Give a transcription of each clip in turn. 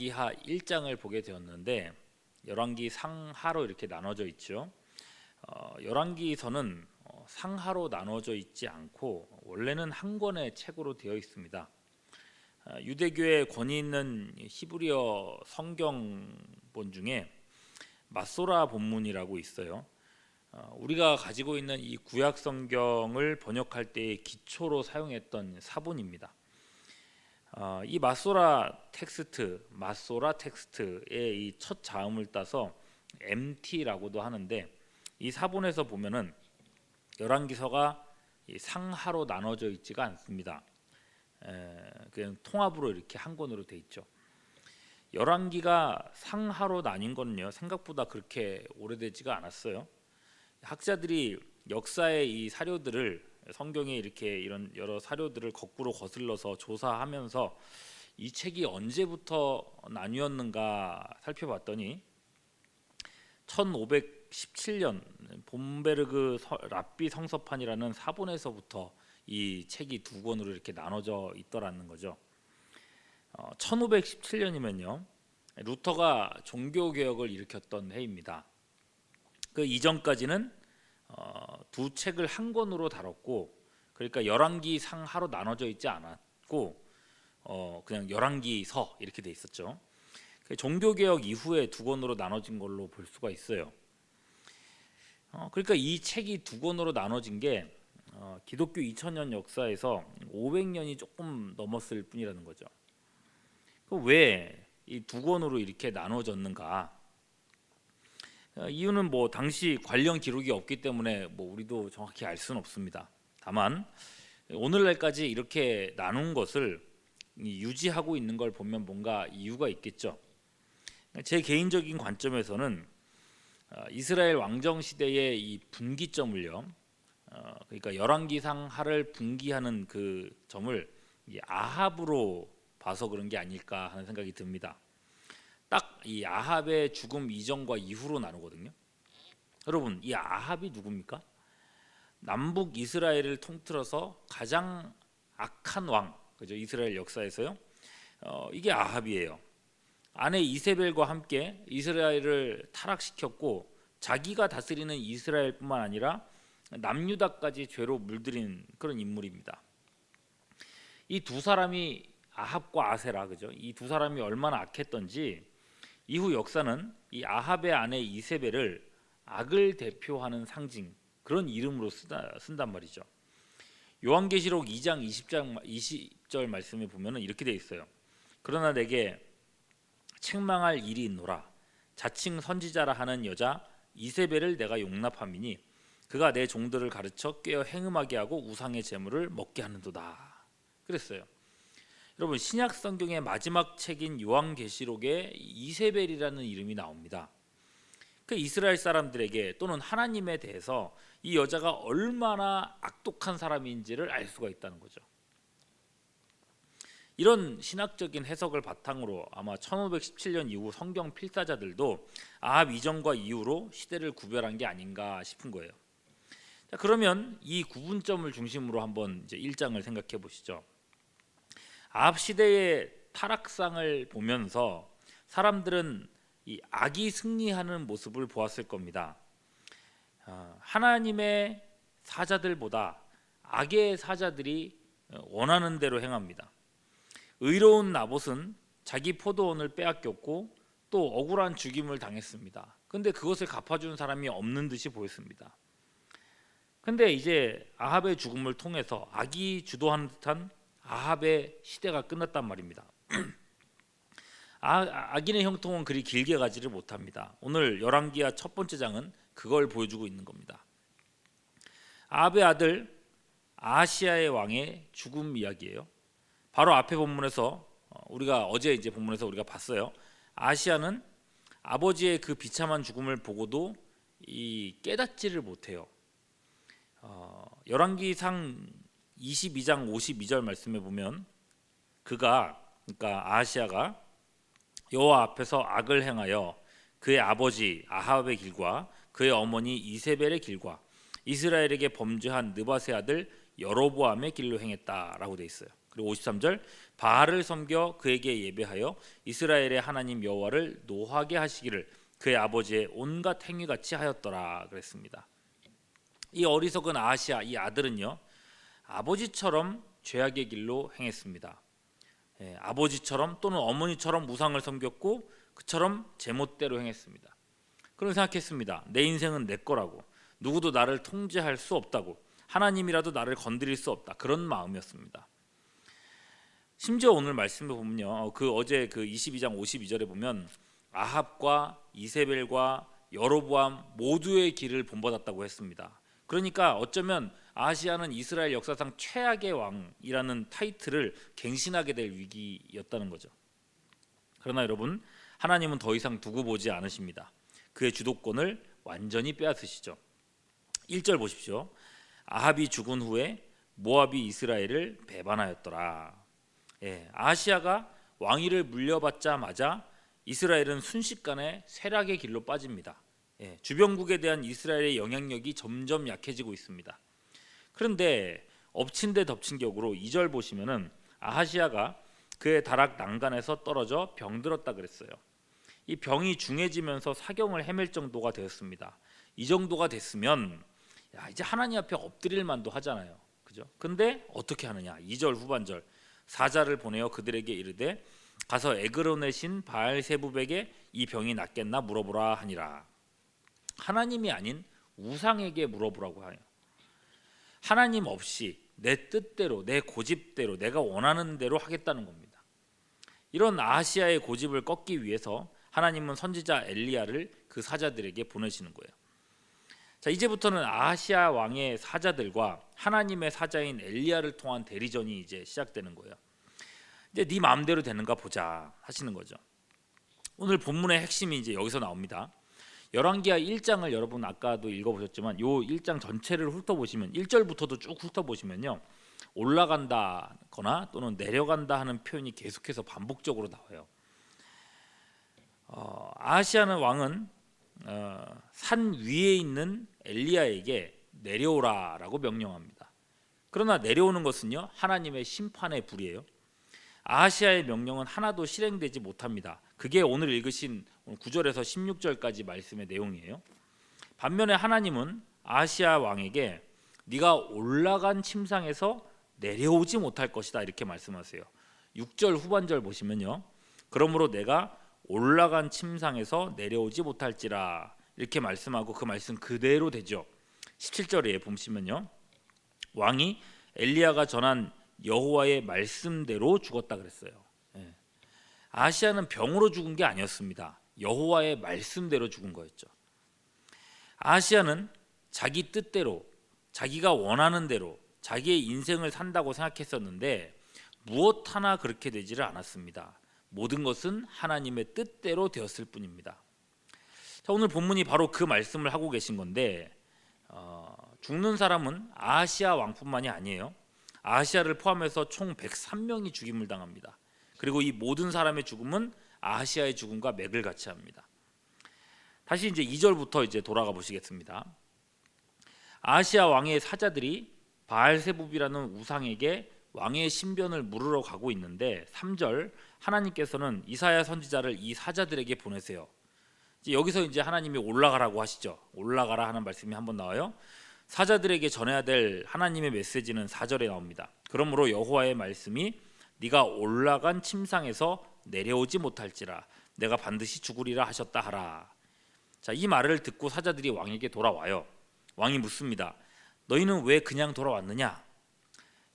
열왕기하 1장을 보게 되었는데 열왕기 상하로 이렇게 나눠져 있죠. 열왕기서는 상하로 나눠져 있지 않고 원래는 한 권의 책으로 되어 있습니다. 유대교의 권위 있는 히브리어 성경본 중에 마소라 본문이라고 있어요. 우리가 가지고 있는 이 구약 성경을 번역할 때의 기초로 사용했던 사본입니다. 이 마소라 텍스트의 이 첫 자음을 따서 MT라고도 하는데, 이 사본에서 보면은 열왕기서가 상하로 나눠져 있지가 않습니다. 그냥 통합으로 이렇게 한 권으로 돼 있죠. 열왕기가 상하로 나뉜 거는요, 생각보다 그렇게 오래되지가 않았어요. 학자들이 역사의 이 사료들을, 성경에 이렇게 이런 여러 사료들을 거꾸로 거슬러서 조사하면서 이 책이 언제부터 나뉘었는가 살펴봤더니 1517년 봄베르그 랍비 성서판이라는 사본에서부터 이 책이 두 권으로 이렇게 나눠져 있더라는 거죠. 1517년이면요 루터가 종교 개혁을 일으켰던 해입니다. 그 이전까지는 두 책을 한 권으로 다뤘고, 그러니까 열왕기 상하로 나눠져 있지 않았고 그냥 열왕기서 이렇게 돼 있었죠. 종교 개혁 이후에 두 권으로 나눠진 걸로 볼 수가 있어요. 그러니까 이 책이 두 권으로 나눠진 게 기독교 2000년 역사에서 500년이 조금 넘었을 뿐이라는 거죠. 왜 이 두 권으로 이렇게 나눠졌는가? 이유는 당시 관련 기록이 없기 때문에 우리도 정확히 알 수는 없습니다. 다만 오늘날까지 이렇게 나눈 것을 유지하고 있는 걸 보면 뭔가 이유가 있겠죠. 제 개인적인 관점에서는 이스라엘 왕정 시대의 이 분기점을요, 그러니까 열왕기상 하를 분기하는 그 점을 아합으로 봐서 그런 게 아닐까 하는 생각이 듭니다. 딱 이 아합의 죽음 이전과 이후로 나누거든요. 여러분, 이 아합이 누굽니까? 남북 이스라엘을 통틀어서 가장 악한 왕, 그죠? 이스라엘 역사에서요. 이게 아합이에요. 아내 이세벨과 함께 이스라엘을 타락시켰고, 자기가 다스리는 이스라엘뿐만 아니라 남유다까지 죄로 물들인 그런 인물입니다. 이 두 사람이, 아합과 아세라, 그죠? 이 두 사람이 얼마나 악했던지 이후 역사는 이 아합의 아내 이세벨을 악을 대표하는 상징, 그런 이름으로 쓴단 말이죠. 요한계시록 2장 20절 말씀에 보면은 이렇게 돼 있어요. 그러나 내게 책망할 일이 있노라. 자칭 선지자라 하는 여자 이세벨을 내가 용납함이니 그가 내 종들을 가르쳐 꾀어 행음하게 하고 우상의 제물을 먹게 하는도다. 그랬어요. 여러분, 신약 성경의 마지막 책인 요한계시록에 이세벨이라는 이름이 나옵니다. 그 이스라엘 사람들에게 또는 하나님에 대해서 이 여자가 얼마나 악독한 사람인지를 알 수가 있다는 거죠. 이런 신학적인 해석을 바탕으로 아마 1517년 이후 성경 필사자들도 아합 이전과 이후로 시대를 구별한 게 아닌가 싶은 거예요. 자, 그러면 이 구분점을 중심으로 한번 이제 1장을 생각해 보시죠. 아합 시대의 타락상을 보면서 사람들은 이 악이 승리하는 모습을 보았을 겁니다. 하나님의 사자들보다 악의 사자들이 원하는 대로 행합니다. 의로운 나봇은 자기 포도원을 빼앗겼고 또 억울한 죽임을 당했습니다. 근데 그것을 갚아주는 사람이 없는 듯이 보였습니다. 근데 이제 아합의 죽음을 통해서 악이 주도하는 듯한 아합의 시대가 끝났단 말입니다. 악인의 형통은 그리 길게 가지를 못합니다. 오늘 열왕기하 첫 번째 장은 그걸 보여주고 있는 겁니다. 아합의 아들 아하시야의 왕의 죽음 이야기예요. 바로 앞에 본문에서 우리가 어제 이제 본문에서 우리가 봤어요. 아하시야는 아버지의 그 비참한 죽음을 보고도 깨닫지를 못해요. 열왕기상 22장 52절 말씀에 보면 그러니까 아하시야가 여호와 앞에서 악을 행하여 그의 아버지 아합의 길과 그의 어머니 이세벨의 길과 이스라엘에게 범죄한 느밧의 아들 여로보암의 길로 행했다라고 돼 있어요. 그리고 53절 바알을 섬겨 그에게 예배하여 이스라엘의 하나님 여호와를 노하게 하시기를 그의 아버지의 온갖 행위같이 하였더라 그랬습니다. 이 어리석은 아하시야 이 아들은요 아버지처럼 죄악의 길로 행했습니다. 아버지처럼 또는 어머니처럼 우상을 섬겼고 그처럼 제멋대로 행했습니다. 그런 생각했습니다. 내 인생은 내 거라고, 누구도 나를 통제할 수 없다고, 하나님이라도 나를 건드릴 수 없다, 그런 마음이었습니다. 심지어 오늘 말씀을 보면요, 어제 22장 52절에 보면 아합과 이세벨과 여로보암 모두의 길을 본받았다고 했습니다. 그러니까 어쩌면 아하시야는 이스라엘 역사상 최악의 왕이라는 타이틀을 갱신하게 될 위기였다는 거죠. 그러나 여러분, 하나님은 더 이상 두고 보지 않으십니다. 그의 주도권을 완전히 빼앗으시죠. 1절 보십시오. 아합이 죽은 후에 모압이 이스라엘을 배반하였더라. 아하시야가 왕위를 물려받자마자 이스라엘은 순식간에 쇠락의 길로 빠집니다. 주변국에 대한 이스라엘의 영향력이 점점 약해지고 있습니다. 그런데 엎친 데 덮친 격으로 2절 보시면은 아하시야가 그의 다락 난간에서 떨어져 병들었다 그랬어요. 이 병이 중해지면서 사경을 헤맬 정도가 되었습니다. 이 정도가 됐으면 이제 하나님 앞에 엎드릴 만도 하잖아요. 그죠? 근데 어떻게 하느냐? 2절 후반절 사자를 보내어 그들에게 이르되 가서 에그론의 신 바알세붑에게 이 병이 낫겠나 물어보라 하니라. 하나님이 아닌 우상에게 물어보라고 하요. 하나님 없이 내 뜻대로 내 고집대로 내가 원하는 대로 하겠다는 겁니다. 이런 아하시야의 고집을 꺾기 위해서 하나님은 선지자 엘리야를 그 사자들에게 보내시는 거예요. 자, 이제부터는 아하시야 왕의 사자들과 하나님의 사자인 엘리야를 통한 대리전이 이제 시작되는 거예요. 이제 네 마음대로 되는가 보자 하시는 거죠. 오늘 본문의 핵심이 이제 여기서 나옵니다. 열왕기하 1장을 여러분 아까도 읽어보셨지만 요 1장 전체를 훑어보시면 1절부터도 쭉 훑어보시면요, 올라간다거나 또는 내려간다 하는 표현이 계속해서 반복적으로 나와요. 아하시야는 왕은 산 위에 있는 엘리야에게 내려오라라고 명령합니다. 그러나 내려오는 것은요 하나님의 심판의 불이에요. 아하시야의 명령은 하나도 실행되지 못합니다. 그게 오늘 읽으신 9절에서 16절까지 말씀의 내용이에요. 반면에 하나님은 아하시야 왕에게 네가 올라간 침상에서 내려오지 못할 것이다 이렇게 말씀하세요. 6절 후반절 보시면요, 그러므로 내가 올라간 침상에서 내려오지 못할지라 이렇게 말씀하고 그 말씀 그대로 되죠. 17절에 보시면요, 왕이 엘리야가 전한 여호와의 말씀대로 죽었다 그랬어요. 아하시야는 병으로 죽은 게 아니었습니다. 여호와의 말씀대로 죽은 거였죠. 아하시야는 자기 뜻대로 자기가 원하는 대로 자기의 인생을 산다고 생각했었는데 무엇 하나 그렇게 되지를 않았습니다. 모든 것은 하나님의 뜻대로 되었을 뿐입니다. 자, 오늘 본문이 바로 그 말씀을 하고 계신 건데 죽는 사람은 아하시야 왕뿐만이 아니에요. 아하시야를 포함해서 총 103명이 죽임을 당합니다. 그리고 이 모든 사람의 죽음은 아하시야의 죽음과 맥을 같이 합니다. 다시 이제 2절부터 이제 돌아가 보시겠습니다. 아하시야 왕의 사자들이 바알세붑이라는 우상에게 왕의 신변을 물으러 가고 있는데 3절 하나님께서는 이사야 선지자를 이 사자들에게 보내세요. 이제 여기서 이제 하나님이 올라가라고 하시죠. 올라가라 하는 말씀이 한번 나와요. 사자들에게 전해야 될 하나님의 메시지는 4절에 나옵니다. 그러므로 여호와의 말씀이 네가 올라간 침상에서 내려오지 못할지라 내가 반드시 죽으리라 하셨다 하라. 자, 이 말을 듣고 사자들이 왕에게 돌아와요. 왕이 묻습니다. 너희는 왜 그냥 돌아왔느냐?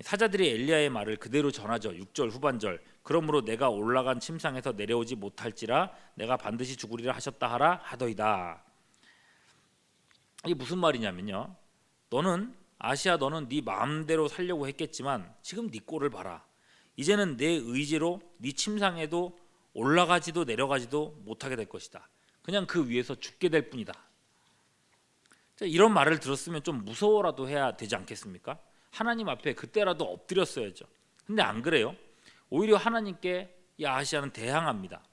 사자들이 엘리야의 말을 그대로 전하죠. 6절 후반절 그러므로 내가 올라간 침상에서 내려오지 못할지라 내가 반드시 죽으리라 하셨다 하라 하더이다. 이게 무슨 말이냐면요, 너는 아시야 너는 네 마음대로 살려고 했겠지만 지금 네 꼴을 봐라. 이제는 내 의지로 네 침상에도 올라가지도 내려가지도 못하게 될 것이다. 그냥 그 위에서 죽게 될 뿐이다. 자, 이런 말을 들었으면 좀 무서워라도 해야 되지 않겠습니까? 하나님 앞에 그때라도 엎드렸어야죠. 근데 안 그래요. 오히려 하나님께 이 아하시야는 대항합니다.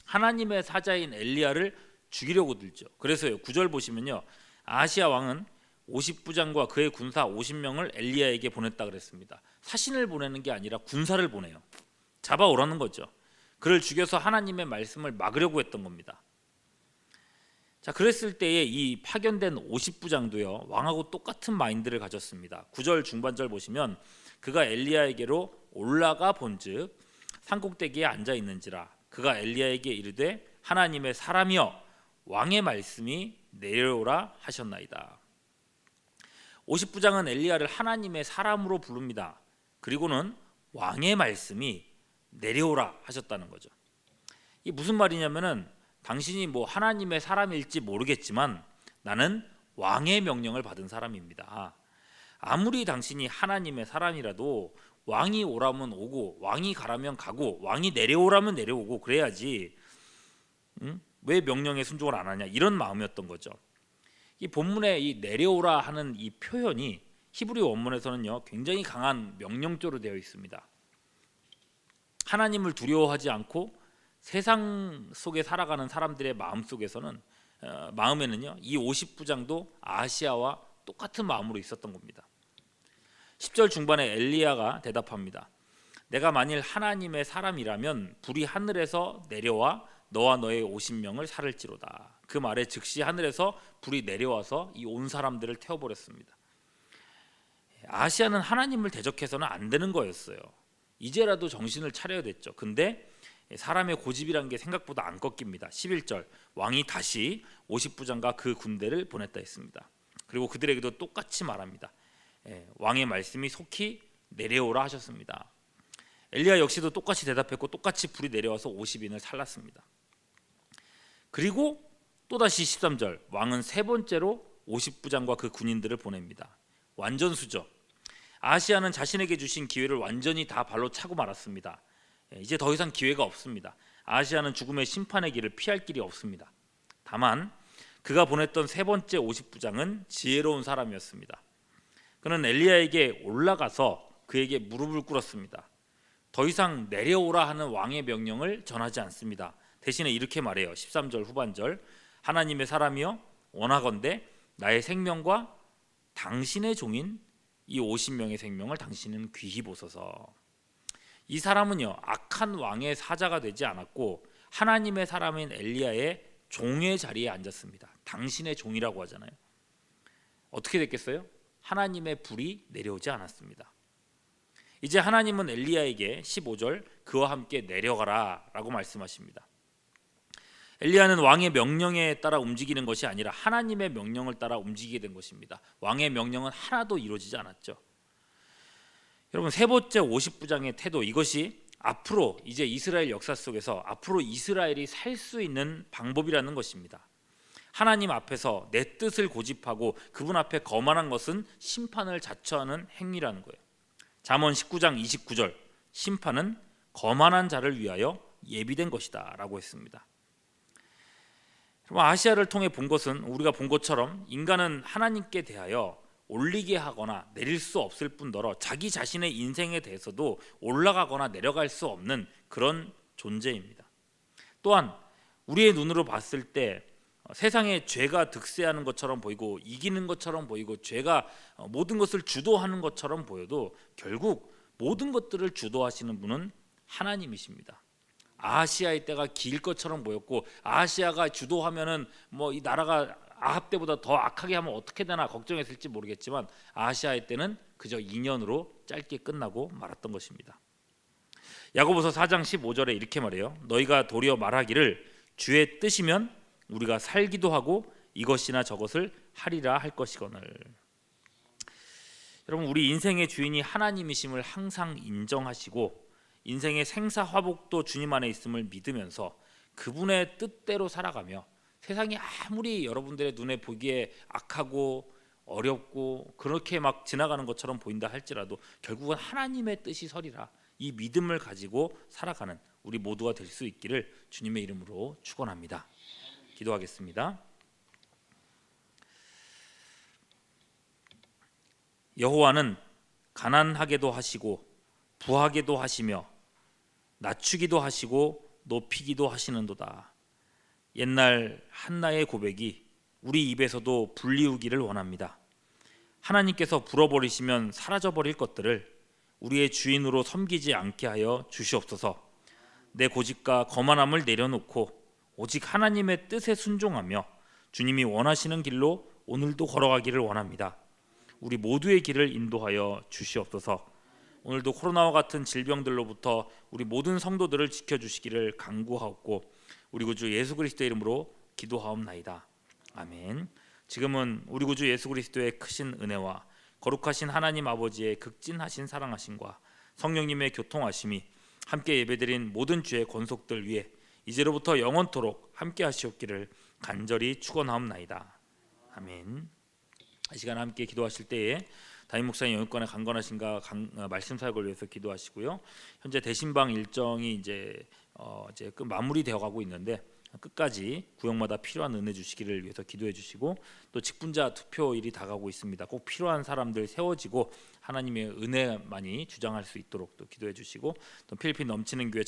하나님의 사자인 엘리야를 죽이려고 들죠. 그래서요 9절 보시면요, 아하시야 왕은 50부장과 그의 군사 50명을 엘리야에게 보냈다 그랬습니다. 사신을 보내는 게 아니라 군사를 보내요. 잡아오라는 거죠. 그를 죽여서 하나님의 말씀을 막으려고 했던 겁니다. 자, 그랬을 때에 이 파견된 50부장도요 왕하고 똑같은 마인드를 가졌습니다. 9절 중반절 보시면 그가 엘리야에게로 올라가 본즉 산꼭대기에 앉아 있는지라 그가 엘리야에게 이르되 하나님의 사람이여 왕의 말씀이 내려오라 하셨나이다. 50부장은 엘리야를 하나님의 사람으로 부릅니다. 그리고는 왕의 말씀이 내려오라 하셨다는 거죠. 이게 무슨 말이냐면은 당신이 뭐 하나님의 사람일지 모르겠지만 나는 왕의 명령을 받은 사람입니다. 아무리 당신이 하나님의 사람이라도 왕이 오라면 오고 왕이 가라면 가고 왕이 내려오라면 내려오고 그래야지 왜 명령에 순종을 안 하냐 이런 마음이었던 거죠. 이 본문에 이 내려오라 하는 이 표현이 히브리 원문에서는요 굉장히 강한 명령조로 되어 있습니다. 하나님을 두려워하지 않고 세상 속에 살아가는 사람들의 마음에는요 이 50부장도 아하시야와 똑같은 마음으로 있었던 겁니다. 10절 중반에 엘리야가 대답합니다. 내가 만일 하나님의 사람이라면 불이 하늘에서 내려와 너와 너의 50명을 살을지로다. 그 말에 즉시 하늘에서 불이 내려와서 이 온 사람들을 태워버렸습니다. 아하시야는 하나님을 대적해서는 안 되는 거였어요. 이제라도 정신을 차려야 됐죠. 근데 사람의 고집이란 게 생각보다 안 꺾입니다. 11절 왕이 다시 50부장과 그 군대를 보냈다 했습니다. 그리고 그들에게도 똑같이 말합니다. 왕의 말씀이 속히 내려오라 하셨습니다. 엘리야 역시도 똑같이 대답했고 똑같이 불이 내려와서 50인을 살랐습니다. 그리고 또다시 13절 왕은 세 번째로 50부장과 그 군인들을 보냅니다. 완전수죠. 아하시야는 자신에게 주신 기회를 완전히 다 발로 차고 말았습니다. 이제 더 이상 기회가 없습니다. 아하시야는 죽음의 심판의 길을 피할 길이 없습니다. 다만 그가 보냈던 세 번째 50부장은 지혜로운 사람이었습니다. 그는 엘리야에게 올라가서 그에게 무릎을 꿇었습니다. 더 이상 내려오라 하는 왕의 명령을 전하지 않습니다. 대신에 이렇게 말해요. 13절 후반절 하나님의 사람이여 원하건대 나의 생명과 당신의 종인 이 50명의 생명을 당신은 귀히 보소서. 이 사람은요 악한 왕의 사자가 되지 않았고 하나님의 사람인 엘리야의 종의 자리에 앉았습니다. 당신의 종이라고 하잖아요. 어떻게 됐겠어요? 하나님의 불이 내려오지 않았습니다. 이제 하나님은 엘리야에게 15절 그와 함께 내려가라 라고 말씀하십니다. 엘리야는 왕의 명령에 따라 움직이는 것이 아니라 하나님의 명령을 따라 움직이게 된 것입니다. 왕의 명령은 하나도 이루어지지 않았죠. 여러분 세 번째 50부장의 태도 이것이 앞으로 이제 이스라엘 역사 속에서 앞으로 이스라엘이 살 수 있는 방법이라는 것입니다. 하나님 앞에서 내 뜻을 고집하고 그분 앞에 거만한 것은 심판을 자처하는 행위라는 거예요. 잠언 19장 29절 심판은 거만한 자를 위하여 예비된 것이다 라고 했습니다. 아하시야를 통해 본 것은 우리가 본 것처럼 인간은 하나님께 대하여 올리게 하거나 내릴 수 없을 뿐더러 자기 자신의 인생에 대해서도 올라가거나 내려갈 수 없는 그런 존재입니다. 또한 우리의 눈으로 봤을 때 세상에 죄가 득세하는 것처럼 보이고 이기는 것처럼 보이고 죄가 모든 것을 주도하는 것처럼 보여도 결국 모든 것들을 주도하시는 분은 하나님이십니다. 아하시야의 때가 길 것처럼 보였고 아하시야가 주도하면은 뭐 이 나라가 아합 때보다 더 악하게 하면 어떻게 되나 걱정했을지 모르겠지만 아하시야의 때는 그저 2년으로 짧게 끝나고 말았던 것입니다. 야고보서 4장 15절에 이렇게 말해요. 너희가 도리어 말하기를 주의 뜻이면 우리가 살기도 하고 이것이나 저것을 하리라 할 것이거늘. 여러분 우리 인생의 주인이 하나님이심을 항상 인정하시고 인생의 생사화복도 주님 안에 있음을 믿으면서 그분의 뜻대로 살아가며 세상이 아무리 여러분들의 눈에 보기에 악하고 어렵고 그렇게 막 지나가는 것처럼 보인다 할지라도 결국은 하나님의 뜻이 서리라 이 믿음을 가지고 살아가는 우리 모두가 될 수 있기를 주님의 이름으로 축원합니다. 기도하겠습니다. 여호와는 가난하게도 하시고 부하게도 하시며 낮추기도 하시고 높이기도 하시는도다. 옛날 한나의 고백이 우리 입에서도 불리우기를 원합니다. 하나님께서 불어버리시면 사라져버릴 것들을 우리의 주인으로 섬기지 않게 하여 주시옵소서. 내 고집과 거만함을 내려놓고 오직 하나님의 뜻에 순종하며 주님이 원하시는 길로 오늘도 걸어가기를 원합니다. 우리 모두의 길을 인도하여 주시옵소서. 오늘도 코로나와 같은 질병들로부터 우리 모든 성도들을 지켜주시기를 간구하옵고 우리 구주 예수 그리스도의 이름으로 기도하옵나이다. 아멘. 지금은 우리 구주 예수 그리스도의 크신 은혜와 거룩하신 하나님 아버지의 극진하신 사랑하심과 성령님의 교통하심이 함께 예배드린 모든 주의 권속들 위에 이제로부터 영원토록 함께 하시옵기를 간절히 축원하옵나이다. 아멘. 이 시간 함께 기도하실 때에 담임 목사님 영육간에 강건하신가 말씀 사역을 위해서 기도하시고요. 현재 대신방 일정이 이제 끝 마무리되어 가고 있는데 끝까지 구역마다 필요한 은혜 주시기를 위해서 기도해 주시고 또 직분자 투표일이 다가오고 있습니다. 꼭 필요한 사람들 세워지고 하나님의 은혜만이 주장할 수 있도록 또 기도해 주시고 또 필리핀 넘치는 교회